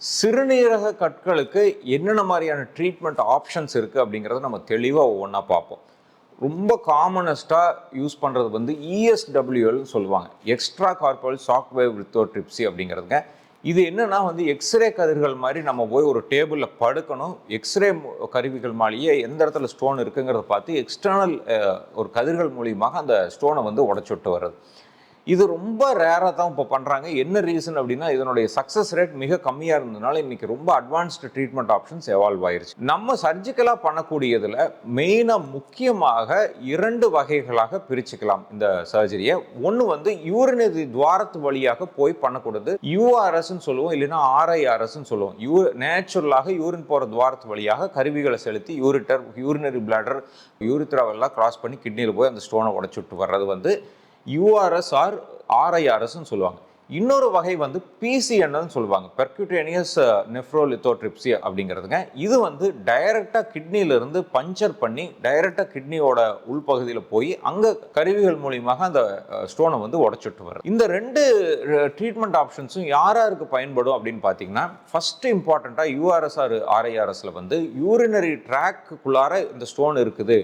சிறுநீரக கற்களுக்கு என்னென்ன மாதிரியான ட்ரீட்மெண்ட் ஆப்ஷன்ஸ் இருக்குது அப்படிங்கிறத நம்ம தெளிவாக ஒவ்வொன்றா பார்ப்போம். ரொம்ப காமனஸ்ட்டாக யூஸ் பண்ணுறது வந்து இஎஸ்டபிள்யூஎல்னு சொல்லுவாங்க, extra corporeal shock wave lithotripsy அப்படிங்கிறதுங்க. இது என்னென்னா வந்து எக்ஸ்ரே கதிர்கள் மாதிரி நம்ம போய் ஒரு டேபிளில் படுக்கணும், எக்ஸ்ரே கருவிகள் மாதிரியே எந்த இடத்துல ஸ்டோன் இருக்குங்கிறத பார்த்து எக்ஸ்டர்னல் ஒரு கதிர்கள் மூலியமாக அந்த ஸ்டோனை வந்து உடச்சுட்டு வர்றது. இது ரொம்ப ரேராக தான் இப்போ பண்ணுறாங்க. என்ன ரீசன் அப்படின்னா, இதனுடைய சக்ஸஸ் ரேட் மிக கம்மியாக இருந்ததுனால இன்றைக்கி ரொம்ப அட்வான்ஸ்டு ட்ரீட்மெண்ட் ஆப்ஷன்ஸ் எவால்வ் ஆயிருச்சு. நம்ம சர்ஜிக்கலாக பண்ணக்கூடியதில் மெயினாக முக்கியமாக 2 வகைகளாக பிரிச்சுக்கலாம் இந்த சர்ஜரியை. ஒன்று வந்து யூரினரி துவாரத்து வழியாக போய் பண்ணக்கூடாது, யூஆர்எஸ்ன்னு சொல்லுவோம், இல்லைன்னா ஆர்ஐஆர்எஸ்ன்னு சொல்லுவோம். நேச்சுரலாக யூரின் போகிற துவாரத்து வழியாக கருவிகளை செலுத்தி யூரினரி பிளாடர், யூரித்ராவெல்லாம் கிராஸ் பண்ணி கிட்னியில் போய் அந்த ஸ்டோனை உடச்சு விட்டு வர்றது வந்து யூஆர்எஸ் ஆர் ஆர்ஐஆர்எஸ்ன்னு சொல்லுவாங்க. இன்னொரு வகை வந்து பிசிஎன்னு சொல்லுவாங்க, பெர்க்யூட்டேனியஸ் நெஃப்ரோலித்தோட்ரிப்சி அப்படிங்கிறதுங்க. இது வந்து டைரெக்டாக கிட்னியிலிருந்து பஞ்சர் பண்ணி டைரெக்டாக கிட்னியோட உள்பகுதியில் போய் அங்கே கருவிகள் மூலியமாக அந்த ஸ்டோனை வந்து உடச்சுட்டு வரும். இந்த 2 ட்ரீட்மெண்ட் ஆப்ஷன்ஸும் யாருக்கு பயன்படும் அப்படின்னு பார்த்தீங்கன்னா, ஃபர்ஸ்ட் இம்பார்ட்டண்ட்டாக யூஆர்எஸ் ஆர் ஆர்ஐஆர்எஸ்ல வந்து யூரினரி ட்ராக்குள்ளார இந்த ஸ்டோன் இருக்குது,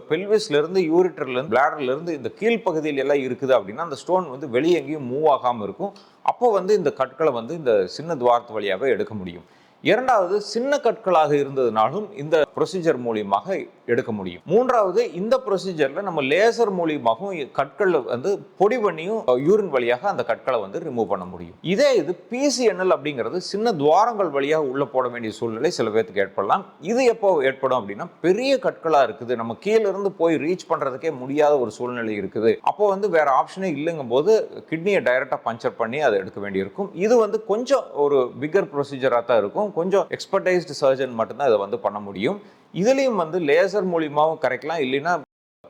பெல்விஸ்லேருந்து யூரிட்டர்லேருந்து பிளாடர்லேருந்து இந்த கீழ்ப்பகுதியில் எல்லாம் இருக்குது அப்படின்னா அந்த ஸ்டோன் வந்து வெளியே எங்கேயும் மூவ் ஆகாமல் இருக்கும். அப்போ வந்து இந்த கற்களை வந்து இந்த சின்ன துவாரத்து வழியாகவே எடுக்க முடியும். இரண்டாவது, சின்ன கற்களாக இருந்ததுனாலும் இந்த ப்ரொசீஜர் மூலியமாக எடுக்க முடியும். மூன்றாவது, இந்த ப்ரொசீஜரில் நம்ம லேசர் மூலியமாகவும் கற்களை வந்து பொடி பண்ணியும் யூரின் வழியாக அந்த கற்களை வந்து ரிமூவ் பண்ண முடியும். இது பிசிஎன்எல் அப்படிங்கிறது சின்ன துவாரங்கள் வழியாக உள்ள போட வேண்டிய சூழ்நிலை சில பேருக்கு ஏற்படலாம். இது எப்போ ஏற்படும் அப்படின்னா, பெரிய கற்களாக இருக்குது, நம்ம கீழே இருந்து போய் ரீச் பண்ணுறதுக்கே முடியாத ஒரு சூழ்நிலை இருக்குது, அப்போ வந்து வேற ஆப்ஷனே இல்லைங்கும் போது கிட்னியை டைரெக்டாக பஞ்சர் பண்ணி அதை எடுக்க வேண்டியிருக்கும். இது வந்து கொஞ்சம் ஒரு பிகர் ப்ரொசீஜராக தான் இருக்கும், கொஞ்சம் எக்ஸ்பர்டைஸ்டு சர்ஜன் மட்டும்தான் இதை வந்து பண்ண முடியும். இதுலேயும் வந்து லேசர் மூலியமாகவும் கரைக்கலாம், இல்லைன்னா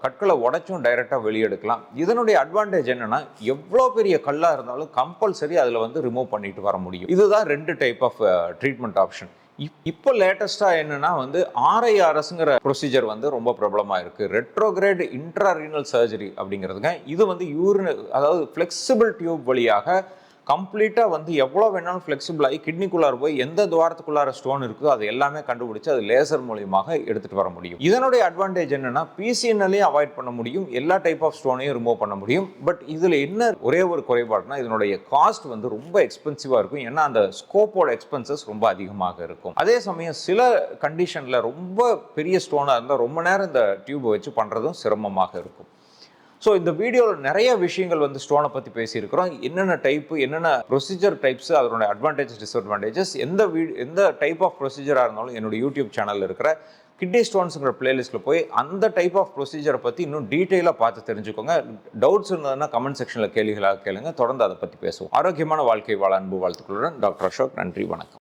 கற்களை உடைச்சும் டைரெக்டாக வெளியெடுக்கலாம். இதனுடைய அட்வான்டேஜ் என்னன்னா, எவ்வளோ பெரிய கல்லாக இருந்தாலும் கம்பல்சரி அதில் வந்து ரிமூவ் பண்ணிட்டு வர முடியும். இதுதான் 2 டைப் ஆஃப் ட்ரீட்மெண்ட் ஆப்ஷன். இப்போ லேட்டஸ்டாக என்னன்னா வந்து ஆர்ஐஆர்எஸ்ங்கிற ப்ரொசீஜர் வந்து ரொம்ப பிரபலமாக இருக்குது, ரெட்ரோகிரேட் இன்ட்ராரீனல் சர்ஜரி அப்படிங்கிறதுங்க. இது வந்து அதாவது ஃப்ளெக்சிபிள் டியூப் வழியாக கம்ப்ளீட்டாக வந்து எவ்வளோ வேணாலும் ஃப்ளெக்சிபிள் ஆகி கிட்னிக்குள்ளார போய் எந்த துவாரத்துக்குள்ளார ஸ்டோன் இருக்குதோ அது எல்லாமே கண்டுபிடிச்சு அது லேசர் மூலியமாக எடுத்துகிட்டு வர முடியும். இதனுடைய அட்வான்டேஜ் என்னன்னா, பிசிஎன்எல்லையும் அவாய்ட் பண்ண முடியும், எல்லா டைப் ஆஃப் ஸ்டோனையும் ரிமூவ் பண்ண முடியும். பட் இதில் என்ன ஒரே ஒரு குறைபாடுனா, இதனுடைய காஸ்ட் வந்து ரொம்ப எக்ஸ்பென்சிவாக இருக்கும். ஏன்னா அந்த ஸ்கோப்போட எக்ஸ்பென்சஸ் ரொம்ப அதிகமாக இருக்கும். அதே சமயம் சில கண்டிஷனில் ரொம்ப பெரிய ஸ்டோனாக இருந்தால் ரொம்ப நேரம் இந்த டியூபை வச்சு பண்ணுறதும் சிரமமாக இருக்கும். ஸோ இந்த வீடியோவில் நிறைய விஷயங்கள் வந்து ஸ்டோனை பற்றி பேசியிருக்கிறோம். என்னென்ன டைப்பு, என்னென்ன ப்ரொசீஜர் டைப்ஸ், அதனுடைய அட்வான்டேஜஸ், டிஸ்அட்வான்டேஜஸ், எந்த டைப் ஆஃப் ப்ரொசீஜராக இருந்தாலும் என்னோட யூடியூப் சேனலில் இருக்கிற கிட்னி ஸ்டோன்ஸுங்கிற பிளேலிஸ்ட்டில் போய் அந்த டைப் ஆஃப் ப்ரொசீஜரை பற்றி இன்னும் டீட்டெயிலாக பார்த்து தெரிஞ்சுக்கோங்க. டவுட்ஸ் இருந்ததுன்னா கமெண்ட் செக்ஷனில் கேள்விகளாக கேளுங்க, தொடர்ந்து அதை பற்றி பேசுவோம். ஆரோக்கியமான வாழ்க்கை வாழ அன்பு வாழ்த்துக்களுடன் டாக்டர் அசோக். நன்றி, வணக்கம்.